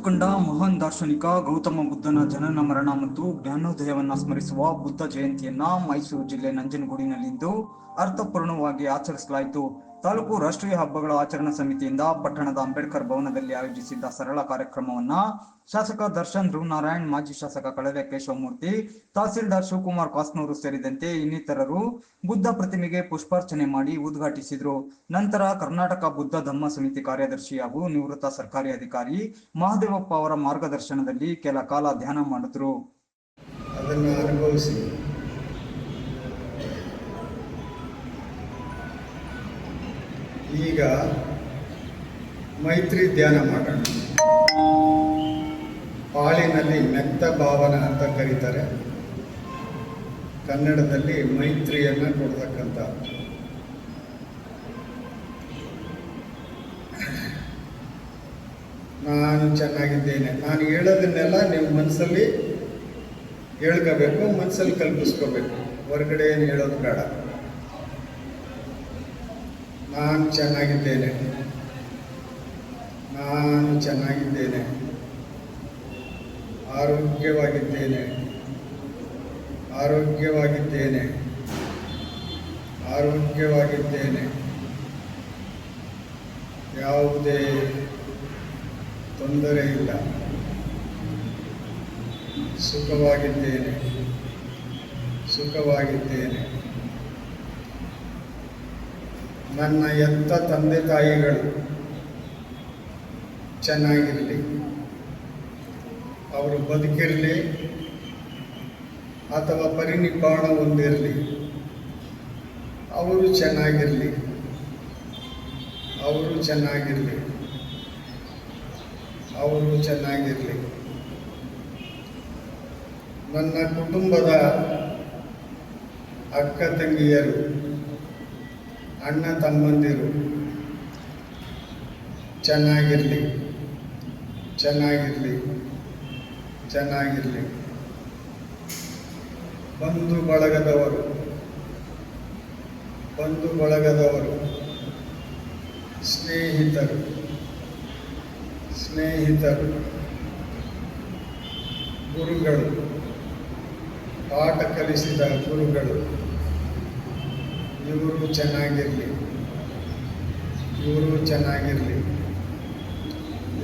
ಕಂಡ ಮಹಾನ್ ದಾರ್ಶನಿಕ ಗೌತಮ ಬುದ್ಧನ ಜನನ ಮರಣ ಮತ್ತು ಜ್ಞಾನೋದಯವನ್ನ ಸ್ಮರಿಸುವ ಬುದ್ಧ ಜಯಂತಿಯನ್ನ ಮೈಸೂರು ಜಿಲ್ಲೆ ನಂಜನಗೂಡಿನಲ್ಲಿಂದು ಅರ್ಥಪೂರ್ಣವಾಗಿ ಆಚರಿಸಲಾಯಿತು. ತಾಲೂಕು ರಾಷ್ಟ್ರೀಯ ಹಬ್ಬಗಳ ಆಚರಣಾ ಸಮಿತಿಯಿಂದ ಪಟ್ಟಣದ ಅಂಬೇಡ್ಕರ್ ಭವನದಲ್ಲಿ ಆಯೋಜಿಸಿದ್ದ ಸರಳ ಕಾರ್ಯಕ್ರಮವನ್ನ ಶಾಸಕ ದರ್ಶನ್ ಧ್ರುವ ನಾರಾಯಣ್, ಮಾಜಿ ಶಾಸಕ ಕಳಲೆ ಕೇಶವಮೂರ್ತಿ, ತಹಸೀಲ್ದಾರ್ ಶಿವಕುಮಾರ್ ಕಾಸ್ನೂರು ಸೇರಿದಂತೆ ಇನ್ನಿತರರು ಬುದ್ಧ ಪ್ರತಿಮೆಗೆ ಪುಷ್ಪಾರ್ಚನೆ ಮಾಡಿ ಉದ್ಘಾಟಿಸಿದರು. ನಂತರ ಕರ್ನಾಟಕ ಬುದ್ಧ ಧಮ್ಮ ಸಮಿತಿ ಕಾರ್ಯದರ್ಶಿ ಹಾಗೂ ನಿವೃತ್ತ ಸರ್ಕಾರಿ ಅಧಿಕಾರಿ ಮಹದೇವಪ್ಪ ಅವರ ಮಾರ್ಗದರ್ಶನದಲ್ಲಿ ಕೆಲ ಕಾಲ ಧ್ಯಾನ ಮಾಡಿದ್ರು. ಅದನ್ನು ಅನುಭವಿಸಿ ಈಗ ಮೈತ್ರಿ ಧ್ಯಾನ ಮಾಡೋಣ. ಪಾಳಿನಲ್ಲಿ ಮೆತ್ತ ಭಾವನ ಅಂತ ಕರೀತಾರೆ, ಕನ್ನಡದಲ್ಲಿ ಮೈತ್ರಿಯನ್ನು ಕೊಡ್ತಕ್ಕಂಥ. ನಾನು ಚೆನ್ನಾಗಿದ್ದೇನೆ, ನಾನು ಹೇಳೋದನ್ನೆಲ್ಲ ನೀವು ಮನಸ್ಸಲ್ಲಿ ಹೇಳ್ಕೋಬೇಕು, ಮನಸ್ಸಲ್ಲಿ ಕಲ್ಪಿಸ್ಕೋಬೇಕು, ಹೊರಗಡೆ ಏನು ಹೇಳೋದು ಬೇಡ. ನಾನು ಚೆನ್ನಾಗಿದ್ದೇನೆ, ನಾನು ಚೆನ್ನಾಗಿದ್ದೇನೆ, ಆರೋಗ್ಯವಾಗಿದ್ದೇನೆ, ಆರೋಗ್ಯವಾಗಿದ್ದೇನೆ, ಆರೋಗ್ಯವಾಗಿದ್ದೇನೆ, ಯಾವುದೇ ತೊಂದರೆ ಇಲ್ಲ, ಸುಖವಾಗಿದ್ದೇನೆ, ಸುಖವಾಗಿದ್ದೇನೆ. ನನ್ನ ಎತ್ತ ತಂದೆ ತಾಯಿಗಳು ಚೆನ್ನಾಗಿರಲಿ, ಅವರು ಬದುಕಿರಲಿ ಅಥವಾ ಪರಿನಿರ್ವಾಣ ಹೊಂದಿರಲಿ, ಅವರು ಚೆನ್ನಾಗಿರಲಿ, ಅವರು ಚೆನ್ನಾಗಿರಲಿ, ಅವರು ಚೆನ್ನಾಗಿರಲಿ. ನನ್ನ ಕುಟುಂಬದ ಅಕ್ಕ ತಂಗಿಯರು, ಅಣ್ಣ ತಮ್ಮಂದಿರು ಚೆನ್ನಾಗಿರಲಿ, ಚೆನ್ನಾಗಿರಲಿ, ಚೆನ್ನಾಗಿರಲಿ. ಬಂಧು ಬಳಗದವರು, ಬಂಧು ಬಳಗದವರು, ಸ್ನೇಹಿತರು, ಸ್ನೇಹಿತರು, ಗುರುಗಳು, ಪಾಠ ಕಲಿಸಿದ ಗುರುಗಳು, ಇವರು ಚೆನ್ನಾಗಿರಲಿ, ಇವರು ಚೆನ್ನಾಗಿರಲಿ,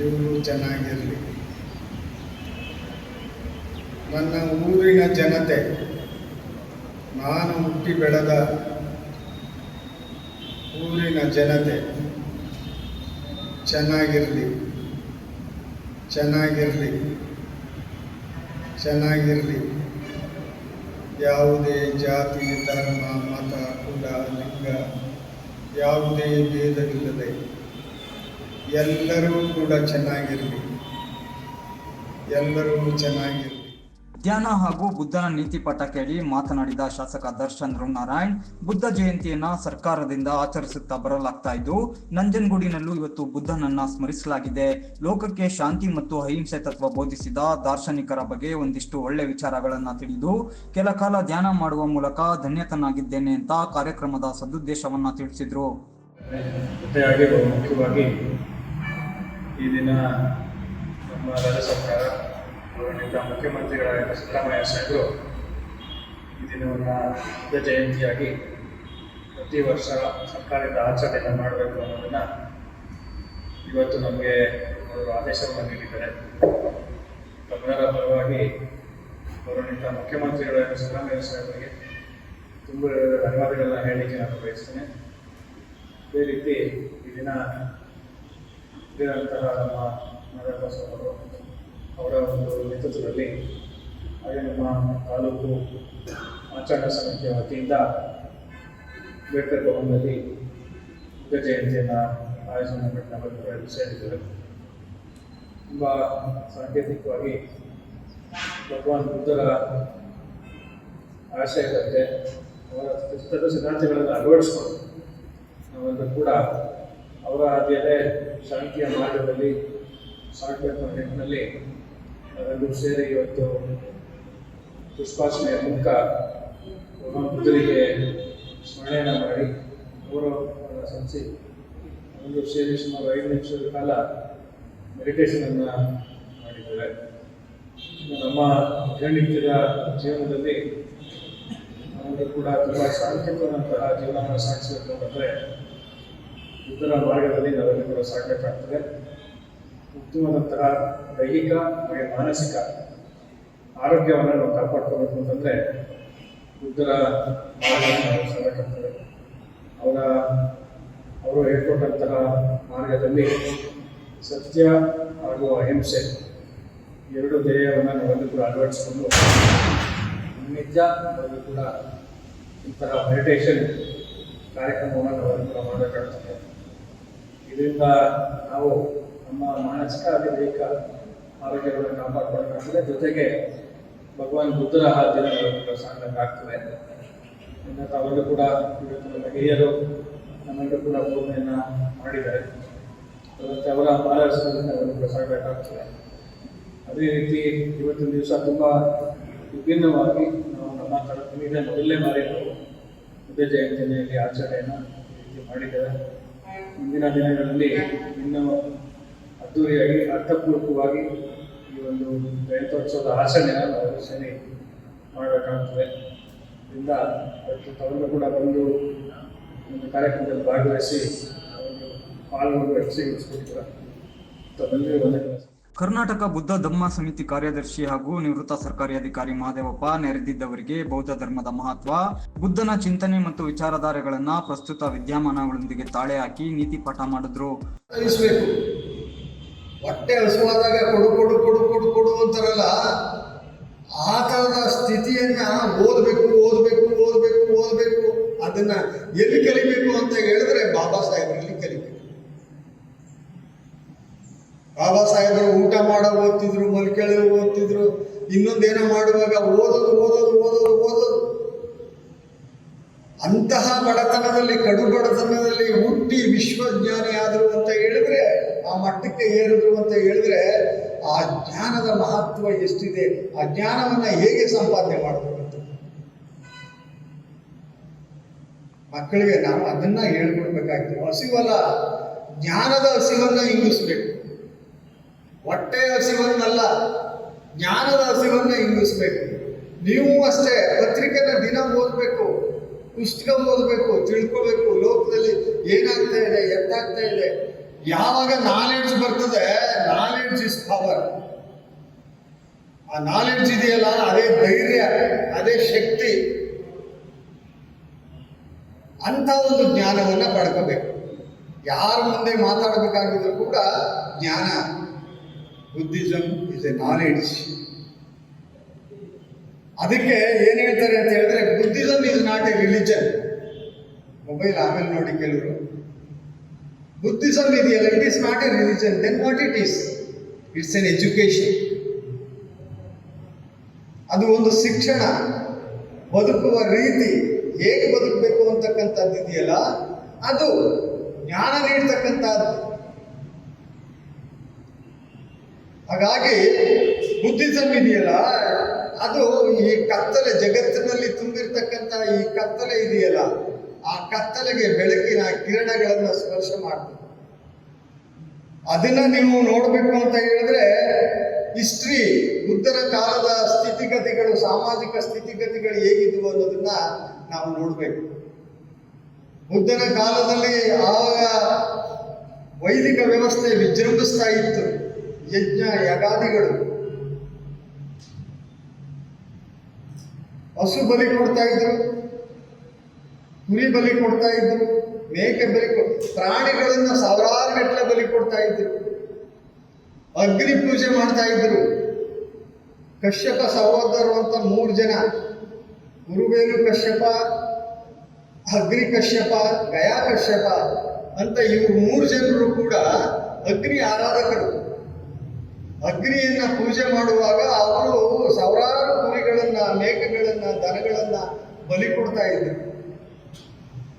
ಇವರು ಚೆನ್ನಾಗಿರಲಿ. ನನ್ನ ಊರಿನ ಜನತೆ, ನಾನು ಹುಟ್ಟಿ ಬೆಳೆದ ಊರಿನ ಜನತೆ ಚೆನ್ನಾಗಿರಲಿ, ಚೆನ್ನಾಗಿರಲಿ, ಚೆನ್ನಾಗಿರಲಿ. ಯಾವುದೇ ಜಾತಿ, ಧರ್ಮ, ಮತ, ಕುಲ, ಲಿಂಗ ಯಾವುದೇ ಭೇದವಿಲ್ಲದೆ ಎಲ್ಲರೂ ಕೂಡ ಚೆನ್ನಾಗಿರಲಿ, ಎಲ್ಲರೂ ಚೆನ್ನಾಗಿರಲಿ. ಧ್ಯಾನ ಹಾಗೂ ಬುದ್ಧನ ನೀತಿ ಪಾಠ ಕೇಳಿ ಮಾತನಾಡಿದ ಶಾಸಕ ದರ್ಶನ್ ಧ್ರುವ ನಾರಾಯಣ್, ಬುದ್ಧ ಜಯಂತಿಯನ್ನ ಸರ್ಕಾರದಿಂದ ಆಚರಿಸುತ್ತಾ ಬರಲಾಗ್ತಾ ಇದ್ದು, ನಂಜನಗೂಡಿನಲ್ಲೂ ಇವತ್ತು ಬುದ್ಧನನ್ನ ಸ್ಮರಿಸಲಾಗಿದೆ. ಲೋಕಕ್ಕೆ ಶಾಂತಿ ಮತ್ತು ಅಹಿಂಸೆ ತತ್ವ ಬೋಧಿಸಿದ ದಾರ್ಶನಿಕರ ಬಗ್ಗೆ ಒಂದಿಷ್ಟು ಒಳ್ಳೆ ವಿಚಾರಗಳನ್ನ ತಿಳಿದು ಕೆಲ ಕಾಲ ಧ್ಯಾನ ಮಾಡುವ ಮೂಲಕ ಧನ್ಯತನಾಗಿದ್ದೇನೆ ಅಂತ ಕಾರ್ಯಕ್ರಮದ ಸದುದ್ದೇಶವನ್ನ ತಿಳಿಸಿದ್ರು. ಮುಖ್ಯವಾಗಿ ಈ ದಿನ ನಮ್ಮ ರಾಜ್ಯ ಸರ್ಕಾರ ಗೌರವಾನ್ವಿತ ಮುಖ್ಯಮಂತ್ರಿಗಳಾದ ಸಿದ್ದರಾಮಯ್ಯ ಸಾಹೇಬರು ಈ ದಿನವನ್ನು ಬುದ್ಧ ಜಯಂತಿಯಾಗಿ ಪ್ರತಿ ವರ್ಷ ಸರ್ಕಾರದಿಂದ ಆಚರಣೆಯನ್ನು ಮಾಡಬೇಕು ಅನ್ನೋದನ್ನು ಇವತ್ತು ನಮಗೆ ಅವರು ಆದೇಶವನ್ನು ನೀಡಿದ್ದಾರೆ. ತಮ್ಮೆಲ್ಲರ ಪರವಾಗಿ ಗೌರವಾನ್ವಿತ ಮುಖ್ಯಮಂತ್ರಿಗಳಾದ ಸಿದ್ದರಾಮಯ್ಯ ಸಾಹೇಬರಿಗೆ ತುಂಬ ಧನ್ಯವಾದಗಳನ್ನ ಹೇಳಲಿಕ್ಕೆ ನಾನು ಬಯಸ್ತೇನೆ. ಅದೇ ರೀತಿ ಈ ದಿನ ಇದ್ದಂತಹ ನಮ್ಮ ನಾರಾಯಣ ಅವರು ಅವರ ಒಂದು ನೇತೃತ್ವದಲ್ಲಿ ಹಾಗೆ ನಮ್ಮ ತಾಲೂಕು ಆಚರಣಾ ಸಮಿತಿಯ ವತಿಯಿಂದ ಅಂಬೇಡ್ಕರ್ ಭವನದಲ್ಲಿ ಬುದ್ಧ ಜಯಂತಿಯನ್ನು ಆಯೋಜನೆ ಮಾಡಲು ಸೇರಿದ್ದಾರೆ. ತುಂಬ ಸಾಂಕೇತಿಕವಾಗಿ ಭಗವಾನ್ ಬುದ್ಧರ ಆಶಯದಂತೆ ಅವರ ಸಿದ್ಧಾಂತಗಳನ್ನು ಅಳವಡಿಸಿಕೊಂಡು ನಾವೆಲ್ಲರೂ ಕೂಡ ಅವರ ಹಾಗೆಯೇ ಶಾಂತಿಯ ಮಾರ್ಗದಲ್ಲಿ ಸಾಗಬೇಕು ನಿಟ್ಟಿನಲ್ಲಿ ನಾವೆಲ್ಲರೂ ಸೇರಿ ಇವತ್ತು ಪುಷ್ಪಾರ್ಚನೆಯ ಮೂಲಕ ಬುದ್ಧರಿಗೆ ಸ್ಮರಣೆಯನ್ನು ಮಾಡಿ ಗೌರವವನ್ನು ಸಲ್ಲಿಸಿ ಒಂದು ಸೇರಿ ಸುಮಾರು 5 ನಿಮಿಷದ ಕಾಲ ಮೆಡಿಟೇಷನನ್ನು ನಮ್ಮ ದಿನನಿತ್ಯದ ಜೀವನದಲ್ಲಿ ನಮಗೆ ಕೂಡ ತುಂಬ ಶಾಂತಿಯುತವಾದಂತಹ ಜೀವನವನ್ನು ಸಾಗಿಸಬೇಕು ಅಂತಂದರೆ ಬುದ್ಧರ ಮಾರ್ಗದಲ್ಲಿ ನಾವೆಲ್ಲರೂ ಕೂಡ ಸಾಗಬೇಕಾಗ್ತದೆ. ಉತ್ತಮವಾದಂತಹ ದೈಹಿಕ ಹಾಗೆ ಮಾನಸಿಕ ಆರೋಗ್ಯವನ್ನು ನಾವು ಕಾಪಾಡ್ಕೋಬೇಕು ಅಂತಂದರೆ ಬುದ್ಧರ ಮಾರ್ಗವನ್ನು ನಾವು ಸಾಗಬೇಕಾಗ್ತದೆ. ಅವರು ಹೇಳ್ಕೊಟ್ಟಂತಹ ಮಾರ್ಗದಲ್ಲಿ ಸತ್ಯ ಹಾಗೂ ಅಹಿಂಸೆ ಎರಡು ಧ್ಯೇಯವನ್ನು ನಾವೆಲ್ಲರೂ ಕೂಡ ಅಳವಡಿಸಿಕೊಂಡು ನಿಜ ನಾವೆಲ್ಲರೂ ಕೂಡ ಇಂತಹ ಮೆಡಿಟೇಷನ್ ಕಾರ್ಯಕ್ರಮವನ್ನು ನಾವೆಲ್ಲರೂ ಕೂಡ ಮಾಡಬೇಕಾಗ್ತದೆ. ಇದರಿಂದ ನಾವು ನಮ್ಮ ಮಾನಸಿಕ ಹಾಗೂ ದೈಹಿಕ ಆರೋಗ್ಯಗಳನ್ನು ಕಾಪಾಡ್ಕೊಳ್ಳೋಕ್ಕಾಗ್ತದೆ. ಜೊತೆಗೆ ಭಗವಾನ್ ಬುದ್ಧರ ಹಾದಿನ ನಾವೆಲ್ಲರೂ ಸಾಗಬೇಕಾಗ್ತದೆ. ಇನ್ನು ತಾವೆಲ್ಲರೂ ಕೂಡ ಇವತ್ತು ನಮ್ಮ ಹಿರಿಯರು ನಮ್ಮೆಲ್ಲರೂ ಕೂಡ ಬೋಧನೆಯನ್ನು ಮಾಡಿದ್ದಾರೆ. ಅದಕ್ಕೆ ಅವರ ಮಾರ್ಗದರ್ಶನದಿಂದ ನಾವೆಲ್ಲರೂ ಕೂಡ ಸಾಗಬೇಕಾಗ್ತದೆ. ಅದೇ ರೀತಿ ಇವತ್ತಿನ ದಿವಸ ತುಂಬ ವಿಭಿನ್ನವಾಗಿ ನಾವು ನಮ್ಮ ತರಗತಿಯ ಮೊದಲನೇ ಬಾರಿ ನಾವು ಬುದ್ಧ ಜಯಂತಿಯಲ್ಲಿ ಆಚರಣೆಯನ್ನು ಮಾಡಿದ್ದೇವೆ. ಮುಂದಿನ ದಿನಗಳಲ್ಲಿ ಇನ್ನೂ ಅದ್ದೂರಿಯಾಗಿ ಅರ್ಥಪೂರ್ವಕವಾಗಿ ಈ ಒಂದು ಜಯಂತ್ಯೋತ್ಸವದ ಆಚರಣೆಯನ್ನು ನಾವು ಸರಿ ಮಾಡಬೇಕಾಗ್ತದೆ. ಇದರಿಂದ ತಾವೆಲ್ಲರೂ ಕೂಡ ಬಂದು ಒಂದು ಕಾರ್ಯಕ್ರಮದಲ್ಲಿ ಭಾಗವಹಿಸಿ ಒಂದು ಪಾಲ್ಗೊಂಡು ಯಶಸ್ವಿಗೊಳಿಸ್ಬೇಕು ಕೂಡ ತಮ್ಮೆಲ್ಲರಿಗೂ ವಂದನೆಗಳು. ಕರ್ನಾಟಕ ಬುದ್ಧ ಧಮ್ಮ ಸಮಿತಿ ಕಾರ್ಯದರ್ಶಿ ಹಾಗೂ ನಿವೃತ್ತ ಸರ್ಕಾರಿ ಅಧಿಕಾರಿ ಮಹದೇವಪ್ಪ ನೆರೆದಿದ್ದವರಿಗೆ ಬೌದ್ಧ ಧರ್ಮದ ಮಹತ್ವ, ಬುದ್ಧನ ಚಿಂತನೆ ಮತ್ತು ವಿಚಾರಧಾರೆಗಳನ್ನ ಪ್ರಸ್ತುತ ವಿದ್ಯಮಾನಗಳೊಂದಿಗೆ ತಾಳೆ ಹಾಕಿ ನೀತಿ ಪಾಠ ಮಾಡಿದ್ರು. ಹೊಟ್ಟೆ ಹಸುವಾದಾಗ ಕೊಡು ಕೊಡು ಕೊಡು ಕೊಡು ಕೊಡು ಅಂತಾರಲ್ಲ, ಆ ಥರದ ಸ್ಥಿತಿಯನ್ನ ಓದಬೇಕು ಓದಬೇಕು ಓದಬೇಕು ಓದಬೇಕು. ಅದನ್ನ ಎಲ್ಲಿ ಕಲಿಬೇಕು ಅಂತ ಹೇಳಿದ್ರೆ ಬಾಬಾ ಸಾಹೇಬರಲ್ಲಿ ಕಲಿಬೇಕು. ಬಾಬಾ ಸಾಹೇಬರು ಊಟ ಮಾಡೋ ಓದ್ತಿದ್ರು, ಮಲ್ಕೆಳೆ ಓದ್ತಿದ್ರು, ಇನ್ನೊಂದೇನೋ ಮಾಡುವಾಗ ಓದೋದು ಓದೋದು ಓದೋದು ಓದೋದು. ಅಂತಹ ಬಡತನದಲ್ಲಿ, ಕಡು ಬಡತನದಲ್ಲಿ ಹುಟ್ಟಿ ವಿಶ್ವಜ್ಞಾನಿ ಆದರು ಅಂತ ಹೇಳಿದ್ರೆ, ಆ ಮಟ್ಟಕ್ಕೆ ಏರಿದ್ರು ಅಂತ ಹೇಳಿದ್ರೆ, ಆ ಜ್ಞಾನದ ಮಹತ್ವ ಎಷ್ಟಿದೆ, ಆ ಜ್ಞಾನವನ್ನ ಹೇಗೆ ಸಂಪಾದನೆ ಮಾಡಬೇಕು ಅಂತ ಮಕ್ಕಳಿಗೆ ನಾವು ಅದನ್ನ ಹೇಳ್ಕೊಡ್ಬೇಕಾಗ್ತದೆ. ಹಸಿವಲ್ಲ, ಜ್ಞಾನದ ಹಸಿವನ್ನ ಇಂಗಿಸ್ಬೇಕು. ಹೊಟ್ಟೆಯ ಹಸಿವನ್ನಲ್ಲ, ಜ್ಞಾನದ ಹಸಿವನ್ನ ಇಂಗಿಸ್ಬೇಕು. ನೀವು ಅಷ್ಟೇ ಪತ್ರಿಕೆನ ದಿನ ಓದಬೇಕು, ಪುಸ್ತಕ ಓದಬೇಕು, ತಿಳ್ಕೊಬೇಕು ಲೋಕದಲ್ಲಿ ಏನಾಗ್ತಾ ಇದೆ, ಎತ್ತಾಗ್ತಾ ಇದೆ. ಯಾವಾಗ ನಾಲೆಡ್ಜ್ ಬರ್ತದೆ, ನಾಲೆಡ್ಜ್ ಇಸ್ ಪವರ್. ಆ ನಾಲೆಡ್ಜ್ ಇದೆಯಲ್ಲ, ಅದೇ ಧೈರ್ಯ, ಅದೇ ಶಕ್ತಿ. ಅಂತ ಒಂದು ಜ್ಞಾನವನ್ನ ಪಡ್ಕೋಬೇಕು. ಯಾರ ಮುಂದೆ ಮಾತಾಡಬೇಕಾಗಿದ್ರು ಕೂಡ ಜ್ಞಾನ. Buddhism is a knowledge. ಅದಕ್ಕೆ ಏನ್ ಹೇಳ್ತಾರೆ ಅಂತ ಹೇಳಿದ್ರೆ, Buddhism is not a religion. Mobile ಆಮೇಲೆ ನೋಡಿ ಕೆಲವರು. ಬುದ್ಧಿಸಮ್ ಇದೆಯಲ್ಲ, it is not a religion. Then what it is? It's an education. ಅದು ಒಂದು ಶಿಕ್ಷಣ, ಬದುಕುವ ರೀತಿ, ಹೇಗೆ ಬದುಕಬೇಕು ಅಂತಕ್ಕಂಥದ್ದು ಇದೆಯಲ್ಲ, ಅದು ಜ್ಞಾನ ನೀಡ್ತಕ್ಕಂಥದ್ದು. ಹಾಗಾಗಿ ಬುದ್ಧಿಸಮ್ ಇದೆಯಲ್ಲ, ಅದು ಈ ಕತ್ತಲೆ, ಜಗತ್ತಿನಲ್ಲಿ ತುಂಬಿರ್ತಕ್ಕಂಥ ಈ ಕತ್ತಲೆ ಇದೆಯಲ್ಲ, ಆ ಕತ್ತಲೆಗೆ ಬೆಳಕಿನ ಕಿರಣಗಳನ್ನು ಸ್ಪರ್ಶ ಮಾಡ್ತದೆ. ಅದನ್ನ ನೀವು ನೋಡಬೇಕು ಅಂತ ಹೇಳಿದ್ರೆ, ಹಿಸ್ಟ್ರಿ, ಬುದ್ಧನ ಕಾಲದ ಸ್ಥಿತಿಗತಿಗಳು, ಸಾಮಾಜಿಕ ಸ್ಥಿತಿಗತಿಗಳು ಹೇಗಿದ್ವು ಅನ್ನೋದನ್ನ ನಾವು ನೋಡಬೇಕು. ಬುದ್ಧನ ಕಾಲದಲ್ಲಿ ಆವಾಗ ವೈದಿಕ ವ್ಯವಸ್ಥೆ ವಿಜೃಂಭಿಸ್ತಾ ಇತ್ತು. ಯಜ್ಞ ಯಗಾದಿಗಳು, ಹಸು ಬಲಿ ಕೊಡ್ತಾ ಇದ್ರು, ಕುರಿ ಬಲಿ ಕೊಡ್ತಾ ಇದ್ರು, ಮೇಕೆ ಬಲಿ ಪ್ರಾಣಿಗಳನ್ನ ಸಾವಿರಾರು ಗಟ್ಟಲೆ ಬಲಿ ಕೊಡ್ತಾ ಇದ್ರು. ಅಗ್ನಿ ಪೂಜೆ ಮಾಡ್ತಾ ಇದ್ರು. ಕಶ್ಯಪ ಸಹೋದರರು ಅಂತ 3 ಜನ, ಗುರುವೇಲು ಕಶ್ಯಪ, ಅಗ್ನಿ ಕಶ್ಯಪ, ಗಯಾ ಕಶ್ಯಪ ಅಂತ ಇವರು 3 ಜನರು ಕೂಡ ಅಗ್ನಿ ಆರಾಧಕರು. ಅಗ್ನಿಯನ್ನ ಪೂಜೆ ಮಾಡುವಾಗ ಅವರು ಸಾವಿರಾರು ಕುರಿಗಳನ್ನ, ಮೇಕೆಗಳನ್ನ, ದನಗಳನ್ನ ಬಲಿ ಕೊಡ್ತಾ ಇದ್ರು.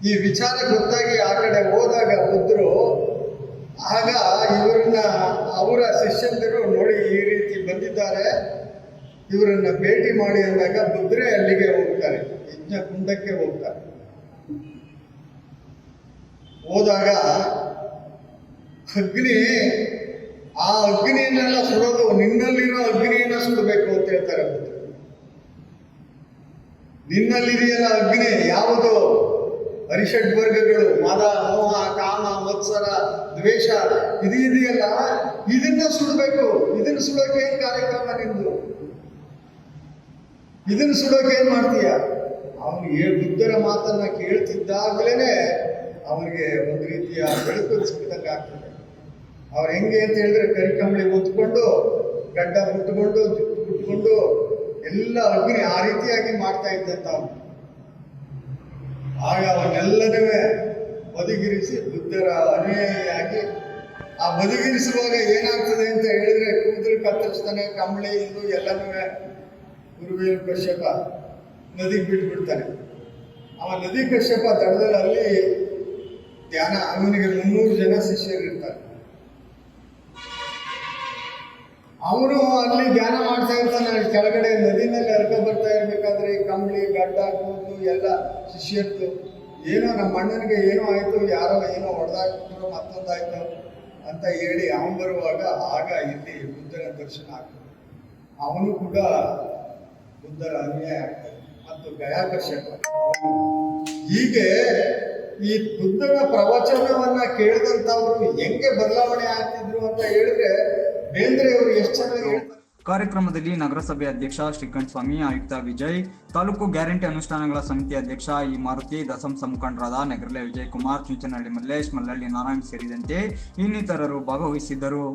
ಈ ವಿಚಾರ ಗೊತ್ತಾಗಿ ಆ ಕಡೆ ಹೋದಾಗ ಬುದ್ಧರು, ಆಗ ಇವರನ್ನ ಅವರ ಶಿಷ್ಯಂದರು ನೋಡಿ ಈ ರೀತಿ ಬಂದಿದ್ದಾರೆ, ಇವರನ್ನ ಭೇಟಿ ಮಾಡಿ ಅಂದಾಗ ಬುದ್ಧರೇ ಅಲ್ಲಿಗೆ ಹೋಗ್ತಾರೆ, ಯಜ್ಞ ಕುಂಡಕ್ಕೆ ಹೋಗ್ತಾರೆ. ಹೋದಾಗ ಅಗ್ನಿ, ಆ ಅಗ್ನಿಯನ್ನೆಲ್ಲ ಸುಡೋದು, ನಿನ್ನಲ್ಲಿರೋ ಅಗ್ನಿಯನ್ನ ಸುಡಬೇಕು ಅಂತ ಹೇಳ್ತಾರೆ. ಹೇಳ್ತಾರೆ ಬುದ್ಧ. ನಿನ್ನಲ್ಲಿದೆಯಲ್ಲ ಅಗ್ನಿ ಯಾವುದು? ಅರಿಷಡ್ ವರ್ಗಗಳು, ಮದ, ಮೋಹ, ಕಾಮ, ಮತ್ಸರ, ದ್ವೇಷ ಇದೆಯಲ್ಲ, ಇದನ್ನ ಸುಡಬೇಕು. ಇದನ್ನ ಸುಡೋಕೆ ಏನ್ ಕಾರ್ಯಕ್ರಮ ನಿಂದು? ಇದನ್ನ ಸುಡೋಕೆ ಏನ್ ಮಾಡ್ತೀಯ? ಅವನು ಬುದ್ಧರ ಮಾತನ್ನ ಕೇಳ್ತಿದ್ದಾಗಲೇನೆ ಅವನಿಗೆ ಒಂದು ರೀತಿಯ ಬೆಳಕು ಸಿಕ್ಕಿದಂಗೆ ಆಗ್ತದೆ. ಅವ್ರು ಹೆಂಗೆ ಅಂತ ಹೇಳಿದ್ರೆ ಕರಿಕಂಬಳಿ ಮುತ್ಕೊಂಡು, ಗಡ್ಡ ಮುಟ್ಕೊಂಡು ಎಲ್ಲ ಅಗ್ನಿ ಆ ರೀತಿಯಾಗಿ ಮಾಡ್ತಾ ಇದ್ದಂತ ಅವನು. ಆಗ ಅವನ್ನೆಲ್ಲನೂ ಬದಿಗಿರಿಸಿ ಬುದ್ಧರ ಅನುಯಾಯಿಯಾಗಿ, ಆ ಬದಿಗಿರಿಸುವಾಗ ಏನಾಗ್ತದೆ ಅಂತ ಹೇಳಿದ್ರೆ ಕೂದಲು ಕತ್ತರಿಸ್ತಾನೆ, ಕಂಬಳಿ ಇದು ಎಲ್ಲನೂ ಗುರುವೇಲು ಕಶ್ಯಪ ನದಿಗೆ ಬಿಟ್ಬಿಡ್ತಾನೆ. ಅವ ನದಿ ಕಶ್ಯಪ ದಡದಲ್ಲಿ ಅಲ್ಲಿ ಧ್ಯಾನ, ಅವನಿಗೆ 300 ಜನ ಶಿಷ್ಯರಿರ್ತಾರೆ. ಅವನು ಅಲ್ಲಿ ಧ್ಯಾನ ಮಾಡ್ತಾ ಇರ್ತಾನೆ. ಕೆಳಗಡೆ ನದಿನಲ್ಲಿ ಹರ್ಕ ಬರ್ತಾ ಇರ್ಬೇಕಾದ್ರೆ ಈ ಕಂಬಳಿ, ಗಡ್ಡ, ಕೂದಲು ಎಲ್ಲ ಶಿಷ್ಯರ್ತು. ಏನೋ ನಮ್ಮ ಅಣ್ಣನಿಗೆ ಏನೋ ಆಯ್ತು, ಯಾರೋ ಏನೋ ಹೊಡೆದಾಕ್ಬಿಟ್ರು, ಮತ್ತೊಂದಾಯ್ತು ಅಂತ ಹೇಳಿ ಅವನು ಬರುವಾಗ ಆಗ ಇಲ್ಲಿ ಬುದ್ಧನ ದರ್ಶನ ಆಗ್ತದೆ. ಅವನು ಕೂಡ ಬುದ್ಧರ ಅನ್ಯಾಯ ಆಗ್ತದೆ. ಮತ್ತು ಗಯಾಕರ್ಷಕ. ಹೀಗೆ ಈ ಬುದ್ಧನ ಪ್ರವಚನವನ್ನ ಕೇಳಿದಂಥವ್ರು ಹೆಂಗೆ ಬದಲಾವಣೆ ಆಗ್ತಿದ್ರು ಅಂತ ಹೇಳಿದ್ರೆ ಬೇಂದ್ರೆ ಅವರು ಎಷ್ಟು ಚೆನ್ನಾಗಿ ಹೇಳ್ತಾರೆ. ಕಾರ್ಯಕ್ರಮದಲ್ಲಿ ನಗರಸಭೆ ಅಧ್ಯಕ್ಷ ಶ್ರೀಕಂಠ ಸ್ವಾಮಿ, ಆಯುಕ್ತ ವಿಜಯ್, ತಾಲೂಕು ಗ್ಯಾರಂಟಿ ಅನುಷ್ಠಾನಗಳ ಸಮಿತಿ ಅಧ್ಯಕ್ಷ ಇ ಮಾರುತಿ, ದಸಂಸ ಮುಖಂಡರಾದ ನಗರಲೆ ವಿಜಯಕುಮಾರ್, ಚುಂಚನಹಳ್ಳಿ ಮಲ್ಲೇಶ್, ಮಲ್ಲಳ್ಳಿ ನಾರಾಯಣ್ ಸೇರಿದಂತೆ ಇನ್ನಿತರರು ಭಾಗವಹಿಸಿದ್ದರು.